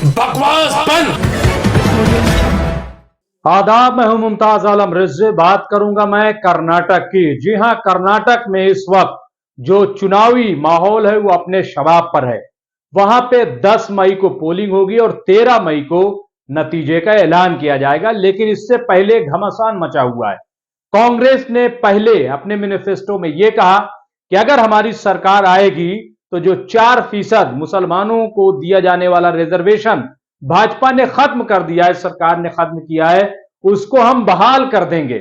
बकवास बंद। आदाब, मैं हूं मुमताज आलम रिजवी। बात करूंगा मैं कर्नाटक की। जी हां, कर्नाटक में इस वक्त जो चुनावी माहौल है वो अपने शबाब पर है। वहां पे 10 मई को पोलिंग होगी और 13 मई को नतीजे का ऐलान किया जाएगा। लेकिन इससे पहले घमासान मचा हुआ है। कांग्रेस ने पहले अपने मैनिफेस्टो में यह कहा कि अगर हमारी सरकार आएगी तो जो 4% मुसलमानों को दिया जाने वाला रिजर्वेशन भाजपा ने खत्म कर दिया है, सरकार ने खत्म किया है, उसको हम बहाल कर देंगे।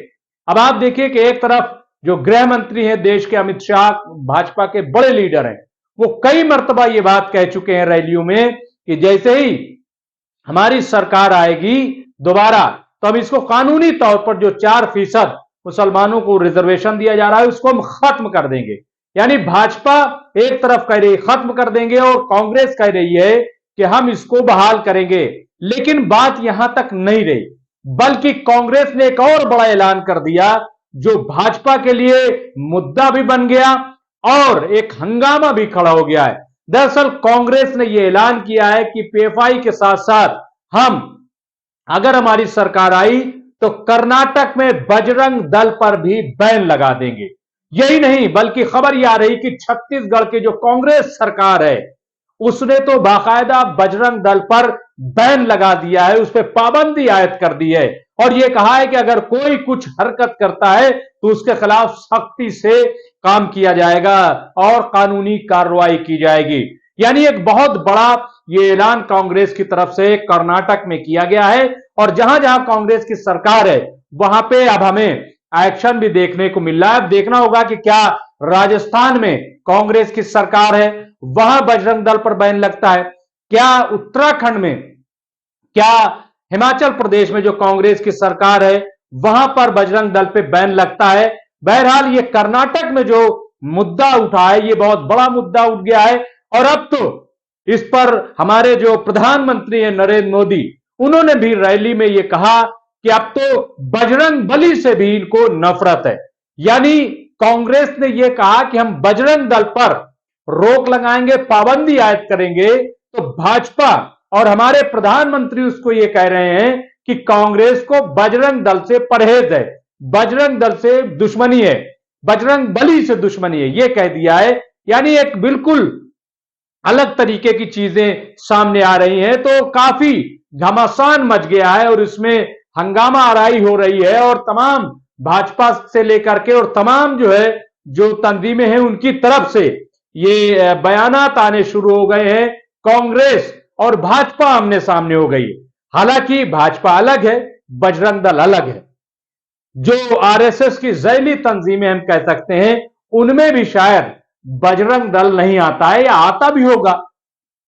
अब आप देखिए कि एक तरफ जो गृह मंत्री हैं देश के अमित शाह, भाजपा के बड़े लीडर हैं, वो कई मर्तबा ये बात कह चुके हैं रैलियों में कि जैसे ही हमारी सरकार आएगी दोबारा तो हम इसको कानूनी तौर पर जो 4% मुसलमानों को रिजर्वेशन दिया जा रहा है उसको हम खत्म कर देंगे। यानी भाजपा एक तरफ कह रही है खत्म कर देंगे और कांग्रेस कह रही है कि हम इसको बहाल करेंगे। लेकिन बात यहां तक नहीं रही, बल्कि कांग्रेस ने एक और बड़ा ऐलान कर दिया जो भाजपा के लिए मुद्दा भी बन गया और एक हंगामा भी खड़ा हो गया है। दरअसल कांग्रेस ने यह ऐलान किया है कि पीएफआई के साथ साथ हम, अगर हमारी सरकार आई तो कर्नाटक में बजरंग दल पर भी बैन लगा देंगे। यही नहीं बल्कि खबर यह आ रही कि छत्तीसगढ़ की जो कांग्रेस सरकार है उसने तो बाकायदा बजरंग दल पर बैन लगा दिया है, उस पर पाबंदी आयद कर दी है और यह कहा है कि अगर कोई कुछ हरकत करता है तो उसके खिलाफ सख्ती से काम किया जाएगा और कानूनी कार्रवाई की जाएगी। यानी एक बहुत बड़ा यह ऐलान कांग्रेस की तरफ से कर्नाटक में किया गया है और जहां जहां कांग्रेस की सरकार है वहां पे अब हमें एक्शन भी देखने को मिल रहा है। अब देखना होगा कि क्या राजस्थान में कांग्रेस की सरकार है वहां बजरंग दल पर बैन लगता है, क्या उत्तराखंड में, क्या हिमाचल प्रदेश में जो कांग्रेस की सरकार है वहां पर बजरंग दल पे बैन लगता है। बहरहाल ये कर्नाटक में जो मुद्दा उठा है ये बहुत बड़ा मुद्दा उठ गया है और अब तो इस पर हमारे जो प्रधानमंत्री हैं नरेंद्र मोदी, उन्होंने भी रैली में ये कहा कि अब तो बजरंग बली से भी इनको नफरत है। यानी कांग्रेस ने यह कहा कि हम बजरंग दल पर रोक लगाएंगे, पाबंदी आयद करेंगे, तो भाजपा और हमारे प्रधानमंत्री उसको यह कह रहे हैं कि कांग्रेस को बजरंग दल से परहेज है, बजरंग दल से दुश्मनी है, बजरंग बली से दुश्मनी है, यह कह दिया है। यानी एक बिल्कुल अलग तरीके की चीजें सामने आ रही हैं, तो काफी घमासान मच गया है और इसमें हंगामा आराई हो रही है और तमाम भाजपा से लेकर के और तमाम जो है जो तंजीमें हैं उनकी तरफ से ये बयानात आने शुरू हो गए हैं। कांग्रेस और भाजपा आमने सामने हो गई। हालांकि भाजपा अलग है, बजरंग दल अलग है। जो आरएसएस की जैली तंजीमें हम कह सकते हैं उनमें भी शायद बजरंग दल नहीं आता है या आता भी होगा।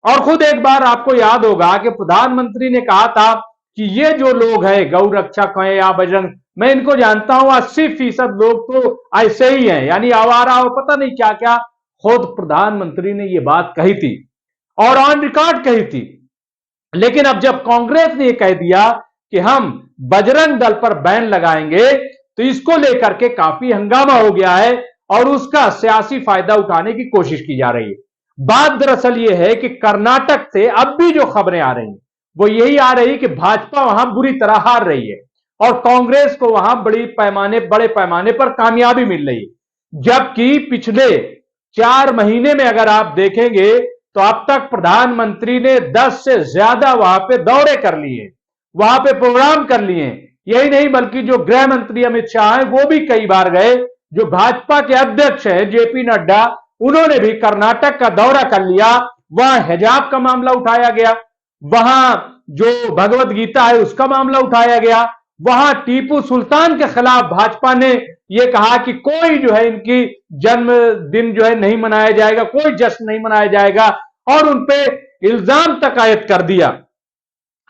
और खुद एक बार आपको याद होगा कि प्रधानमंत्री ने कहा था कि ये जो लोग हैं गौ रक्षक हैं या बजरंग, मैं इनको जानता हूं 80% लोग तो ऐसे ही हैं, यानी आवारा और पता नहीं क्या क्या। खुद प्रधानमंत्री ने यह बात कही थी और ऑन रिकॉर्ड कही थी। लेकिन अब जब कांग्रेस ने यह कह दिया कि हम बजरंग दल पर बैन लगाएंगे तो इसको लेकर के काफी हंगामा हो गया है और उसका सियासी फायदा उठाने की कोशिश की जा रही है। बात दरअसल यह है कि कर्नाटक से अब भी जो खबरें आ रही हैं वो यही आ रही कि भाजपा वहां बुरी तरह हार रही है और कांग्रेस को वहां बड़े पैमाने पर कामयाबी मिल रही है। जबकि पिछले 4 महीने में अगर आप देखेंगे तो अब तक प्रधानमंत्री ने 10 से ज्यादा वहां पे दौरे कर लिए, वहां पे प्रोग्राम कर लिए। यही नहीं बल्कि जो गृह मंत्री अमित शाह हैं वो भी कई बार गए। जो भाजपा के अध्यक्ष हैं जेपी नड्डा, उन्होंने भी कर्नाटक का दौरा कर लिया। वहां हिजाब का मामला उठाया गया, वहां जो भगवत गीता है उसका मामला उठाया गया, वहां टीपू सुल्तान के खिलाफ भाजपा ने यह कहा कि कोई जो है इनकी जन्मदिन जो है नहीं मनाया जाएगा, कोई जश्न नहीं मनाया जाएगा और उनपे इल्जाम तक आयद कर दिया।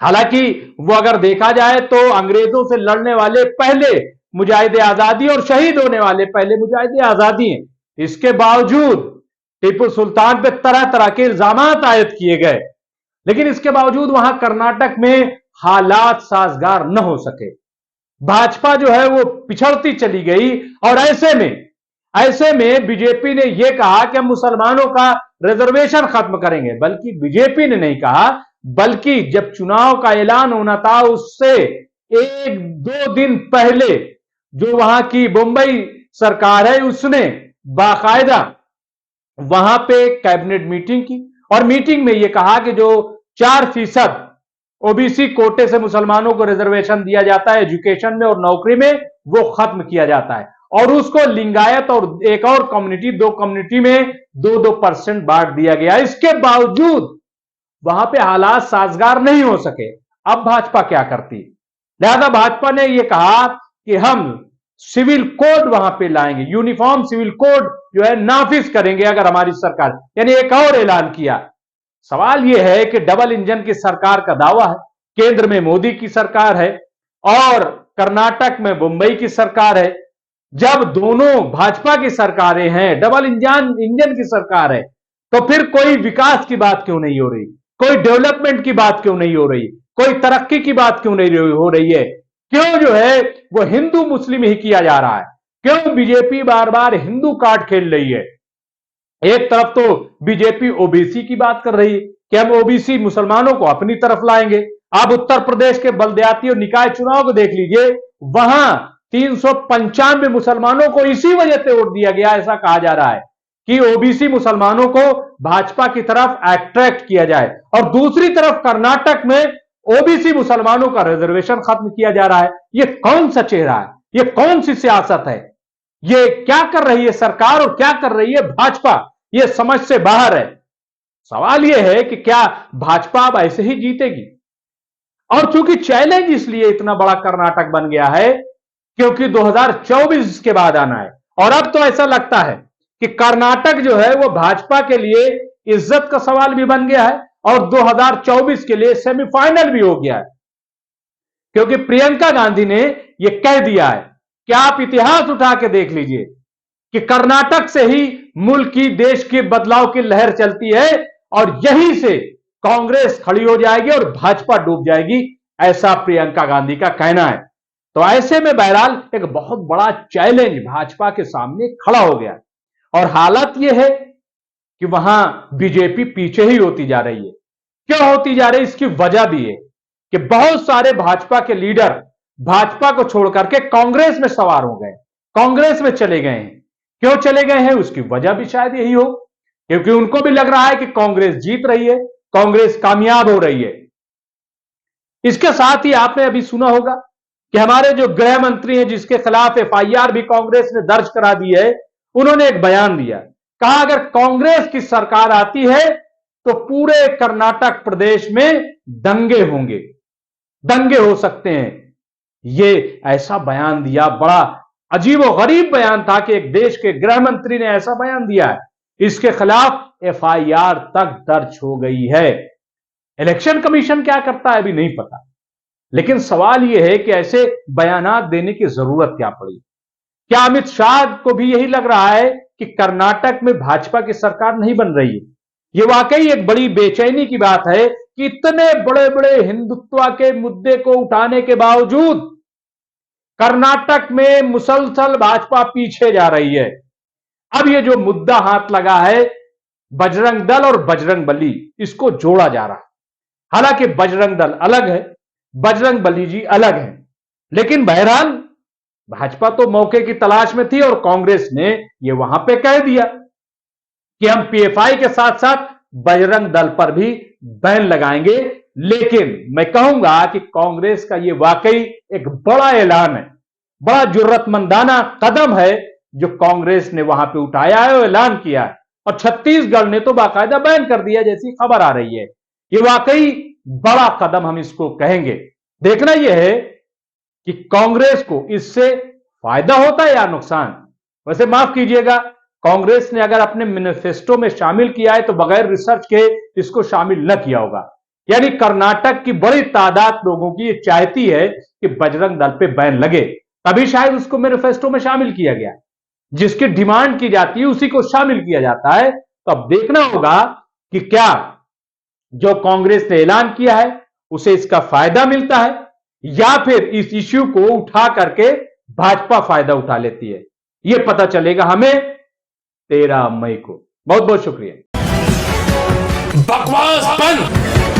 हालांकि वो अगर देखा जाए तो अंग्रेजों से लड़ने वाले पहले मुजाहिदे आजादी और शहीद होने वाले पहले मुजाहिदे आजादी हैं। इसके बावजूद टीपू सुल्तान पे तरह तरह के इल्जाम आयद किए गए, लेकिन इसके बावजूद वहां कर्नाटक में हालात साजगार न हो सके। भाजपा जो है वो पिछड़ती चली गई और ऐसे में बीजेपी ने यह कहा कि हम मुसलमानों का रिजर्वेशन खत्म करेंगे, बल्कि बीजेपी ने नहीं कहा बल्कि जब चुनाव का ऐलान होना था उससे 1-2 दिन पहले जो वहां की मुंबई सरकार है उसने बाकायदा वहां पे कैबिनेट मीटिंग की और मीटिंग में यह कहा कि जो 4% ओबीसी कोटे से मुसलमानों को रिजर्वेशन दिया जाता है एजुकेशन में और नौकरी में, वो खत्म किया जाता है और उसको लिंगायत और एक और कम्युनिटी, 2 कम्युनिटी में 2-2% बांट दिया गया। इसके बावजूद वहां पे हालात साजगार नहीं हो सके। अब भाजपा क्या करती, लिहाजा भाजपा ने यह कहा कि हम सिविल कोड वहां पे लाएंगे, यूनिफॉर्म सिविल कोड जो है नाफिज करेंगे अगर हमारी सरकार, यानी एक और ऐलान किया। सवाल यह है कि डबल इंजन की सरकार का दावा है, केंद्र में मोदी की सरकार है और कर्नाटक में मुंबई की सरकार है। जब दोनों भाजपा की सरकारें हैं, डबल इंजन की सरकार है, तो फिर कोई विकास की बात क्यों नहीं हो रही, कोई डेवलपमेंट की बात क्यों नहीं हो रही, कोई तरक्की की बात क्यों नहीं हो रही है? क्यों जो है वो हिंदू मुस्लिम ही किया जा रहा है? क्यों बीजेपी बार बार हिंदू कार्ड खेल रही है? एक तरफ तो बीजेपी ओबीसी की बात कर रही है कि हम ओबीसी मुसलमानों को अपनी तरफ लाएंगे। आप उत्तर प्रदेश के बलदियाती और निकाय चुनाव को देख लीजिए, वहां 395 मुसलमानों को इसी वजह से वोट दिया गया। ऐसा कहा जा रहा है कि ओबीसी मुसलमानों को भाजपा की तरफ अट्रैक्ट किया जाए और दूसरी तरफ कर्नाटक में ओबीसी मुसलमानों का रिजर्वेशन खत्म किया जा रहा है। यह कौन सा चेहरा है? यह कौन सी सियासत है? यह क्या कर रही है सरकार और क्या कर रही है भाजपा? यह समझ से बाहर है। सवाल यह है कि क्या भाजपा अब ऐसे ही जीतेगी? और चूंकि चैलेंज इसलिए इतना बड़ा कर्नाटक बन गया है क्योंकि 2024 के बाद आना है और अब तो ऐसा लगता है कि कर्नाटक जो है वो भाजपा के लिए इज्जत का सवाल भी बन गया है और 2024 के लिए सेमीफाइनल भी हो गया है, क्योंकि प्रियंका गांधी ने यह कह दिया है कि आप इतिहास उठा के देख लीजिए कि कर्नाटक से ही मुल्क की, देश के बदलाव की लहर चलती है और यहीं से कांग्रेस खड़ी हो जाएगी और भाजपा डूब जाएगी, ऐसा प्रियंका गांधी का कहना है। तो ऐसे में बहरहाल एक बहुत बड़ा चैलेंज भाजपा के सामने खड़ा हो गया और हालत यह है कि वहां बीजेपी पीछे ही होती जा रही है। क्यों होती जा रही है? इसकी वजह भी है कि बहुत सारे भाजपा के लीडर भाजपा को छोड़कर के कांग्रेस में सवार हो गए, कांग्रेस में चले गए हैं। क्यों चले गए हैं उसकी वजह भी शायद यही हो, क्योंकि उनको भी लग रहा है कि कांग्रेस जीत रही है, कांग्रेस कामयाब हो रही है। इसके साथ ही आपने अभी सुना होगा कि हमारे जो गृह मंत्री हैं जिसके खिलाफ एफआईआर भी कांग्रेस ने दर्ज करा दी है, उन्होंने एक बयान दिया, कहा अगर कांग्रेस की सरकार आती है तो पूरे कर्नाटक प्रदेश में दंगे होंगे, दंगे हो सकते हैं। यह ऐसा बयान दिया, बड़ा अजीब और गरीब बयान था कि एक देश के गृह मंत्री ने ऐसा बयान दिया है। इसके खिलाफ एफआईआर तक दर्ज हो गई है। इलेक्शन कमीशन क्या करता है अभी नहीं पता, लेकिन सवाल यह है कि ऐसे बयानात देने की जरूरत क्या पड़ी? क्या अमित शाह को भी यही लग रहा है कि कर्नाटक में भाजपा की सरकार नहीं बन रही है? यह वाकई एक बड़ी बेचैनी की बात है कि इतने बड़े बड़े हिंदुत्व के मुद्दे को उठाने के बावजूद कर्नाटक में मुसलसल भाजपा पीछे जा रही है। अब यह जो मुद्दा हाथ लगा है बजरंग दल और बजरंग बली, इसको जोड़ा जा रहा है। हालांकि बजरंग दल अलग है, बजरंग बली जी अलग है, लेकिन बहरहाल भाजपा तो मौके की तलाश में थी और कांग्रेस ने यह वहां पे कह दिया कि हम पीएफआई के साथ साथ बजरंग दल पर भी बैन लगाएंगे। लेकिन मैं कहूंगा कि कांग्रेस का यह वाकई एक बड़ा ऐलान है, बड़ा जुर्रतमंदाना कदम है जो कांग्रेस ने वहां पे उठाया है और ऐलान किया है। और छत्तीसगढ़ ने तो बाकायदा बैन कर दिया जैसी खबर आ रही है। यह वाकई बड़ा कदम हम इसको कहेंगे। देखना यह है कि कांग्रेस को इससे फायदा होता है या नुकसान। वैसे माफ कीजिएगा, कांग्रेस ने अगर अपने मैनिफेस्टो में शामिल किया है तो बगैर रिसर्च के इसको शामिल न किया होगा। यानी कर्नाटक की बड़ी तादाद लोगों की यह चाहती है कि बजरंग दल पे बैन लगे, तभी शायद उसको मैनिफेस्टो में शामिल किया गया। जिसकी डिमांड की जाती है उसी को शामिल किया जाता है। तो अब देखना होगा कि क्या जो कांग्रेस ने ऐलान किया है उसे इसका फायदा मिलता है या फिर इस इश्यू को उठा करके भाजपा फायदा उठा लेती है। यह पता चलेगा हमें 13 मई को। बहुत बहुत शुक्रिया। बकवास बंद।